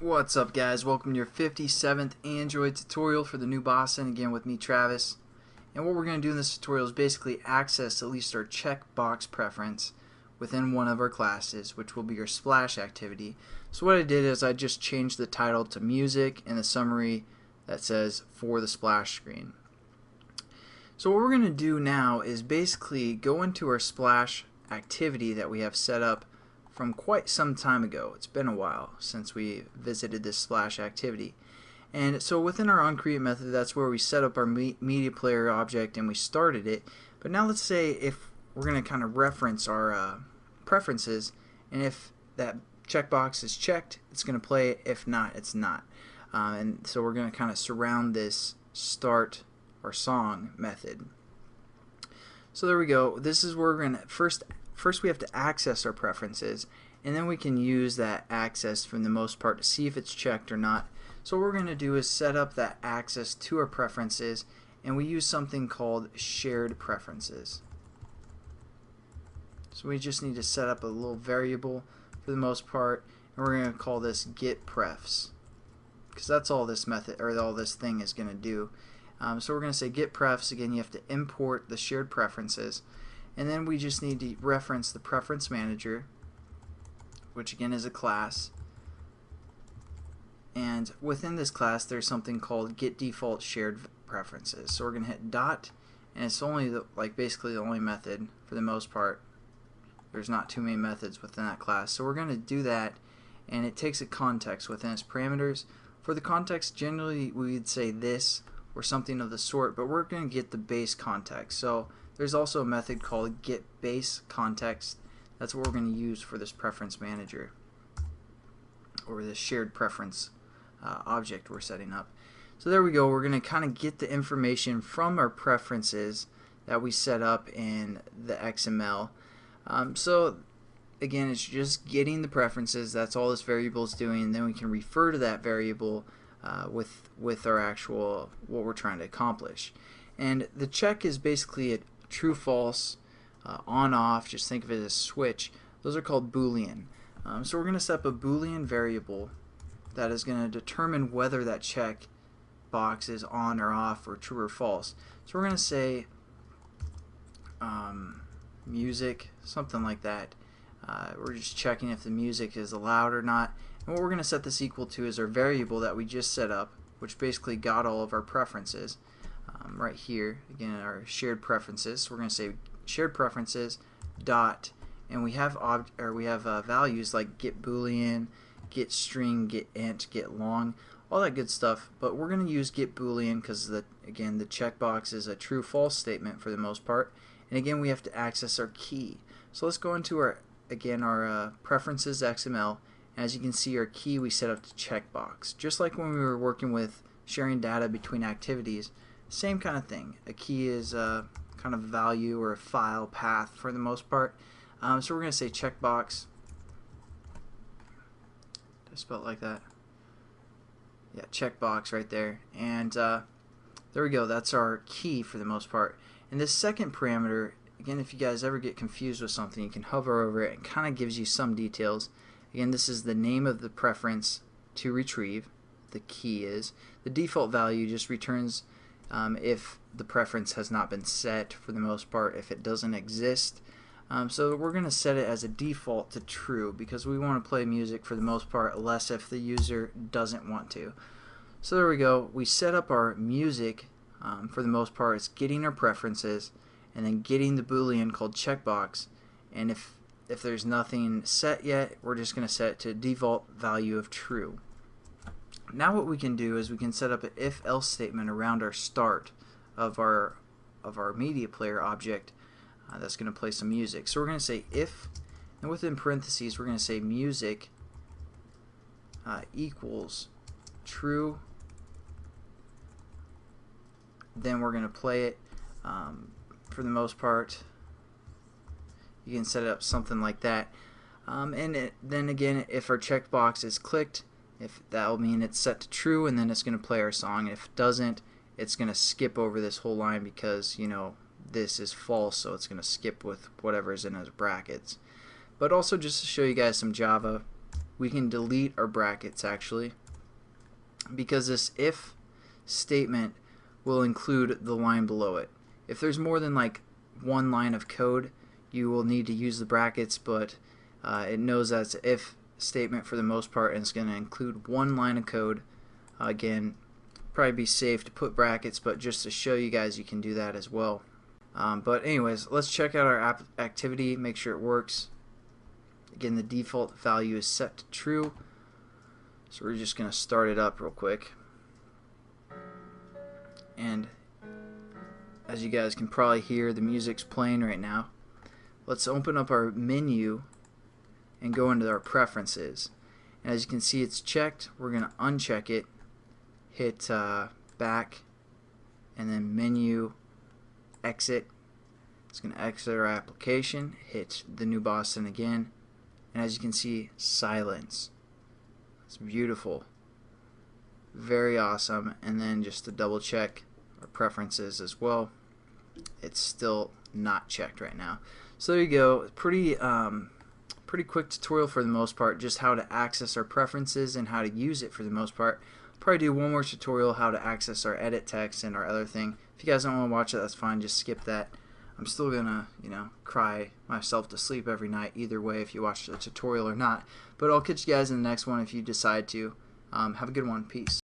What's up, guys? Welcome to your 57th Android tutorial for the new Boston, again with me, Travis. And what we're going to do in this tutorial is basically access at least our checkbox preference within one of our classes, which will be your splash activity. So what I did is I just changed the title to music and the summary that says for the splash screen. So what we're going to do now is basically go into our splash activity that we have set up from quite some time ago. It's been a while since we visited this splash activity. And so within our onCreate method, that's where we set up our media player object and we started it. But now let's say if we're going to kind of reference our preferences, and if that checkbox is checked, it's going to play it. If not, it's not. And so we're going to kind of surround this start or song method. So there we go. This is where we're going to first we have to access our preferences, and then we can use that access for the most part to see if it's checked or not. So what we're going to do is set up that access to our preferences, and we use something called shared preferences. So we just need to set up a little variable for the most part, and we're going to call this getPrefs, because that's all this method or all this thing is going to do. So we're going to say getPrefs. Again, you have to import the shared preferences, and then we just need to reference the preference manager, which again is a class. And within this class, there's something called getDefaultSharedPreferences. So we're going to hit dot, and it's only basically the only method for the most part. There's not too many methods within that class. So we're going to do that, and it takes a context within its parameters. For the context, generally we would say this or something of the sort, but we're going to get the base context. So there's also a method called getBaseContext. That's what we're going to use for this preference manager, or this shared preference object we're setting up. So there we go. We're going to kind of get the information from our preferences that we set up in the XML. So again, it's just getting the preferences. That's all this variable is doing, and then we can refer to that variable with our actual what we're trying to accomplish. And the check is basically a true, false, on, off. Just think of it as a switch. Those are called Boolean. So we're going to set up a Boolean variable that is going to determine whether that check box is on or off or true or false. So we're going to say music, something like that. We're just checking if the music is allowed or not. And what we're going to set this equal to is our variable that we just set up, which basically got all of our preferences right here. Again, our shared preferences. So we're going to say shared preferences dot, and we have values like get Boolean, get string, get int, get long, all that good stuff. But we're going to use get Boolean because again the checkbox is a true false statement for the most part, and again we have to access our key. So let's go into our preferences XML. As you can see, our key we set up to checkbox, just like when we were working with sharing data between activities. Same kind of thing. A key is kind of value or a file path for the most part. So we're going to say checkbox. Did I spell it like that? Yeah, checkbox right there. And there we go. That's our key for the most part. And this second parameter, again, if you guys ever get confused with something, you can hover over it and kind of gives you some details. Again, this is the name of the preference to retrieve. The key is the default value just returns if the preference has not been set for the most part, if it doesn't exist. So we're going to set it as a default to true because we want to play music for the most part, unless if the user doesn't want to. So there we go. We set up our music for the most part. It's getting our preferences and then getting the Boolean called checkbox, and if there's nothing set yet, we're just going to set it to default value of true. Now what we can do is we can set up an if-else statement around our start of our media player object that's going to play some music. So we're going to say if, and within parentheses we're going to say music equals true. Then we're going to play it for the most part. You can set it up something like that. Then again, if our checkbox is clicked, if that will mean it's set to true, and then it's going to play our song. If it doesn't, it's going to skip over this whole line because this is false, so it's going to skip with whatever is in those brackets. But also just to show you guys some Java, we can delete our brackets actually, because this if statement will include the line below it. If there's more than like one line of code, you will need to use the brackets, but it knows that's an if statement for the most part, and it's going to include one line of code. Again, probably be safe to put brackets, but just to show you guys, you can do that as well. But anyways, let's check out our app activity, make sure it works. Again, the default value is set to true, so we're just going to start it up real quick. And as you guys can probably hear, the music's playing right now. Let's open up our menu and go into our preferences. And as you can see, it's checked. We're going to uncheck it, hit back, and then menu, exit. It's going to exit our application, hit the new Boston again, and as you can see, silence. It's beautiful, very awesome. And then just to double check our preferences as well, it's still not checked right now. So there you go. Pretty quick tutorial for the most part, just how to access our preferences and how to use it for the most part. Probably do one more tutorial how to access our edit text and our other thing. If you guys don't want to watch it, that's fine, just skip that. I'm still gonna, cry myself to sleep every night either way if you watch the tutorial or not. But I'll catch you guys in the next one if you decide to. Have a good one. Peace.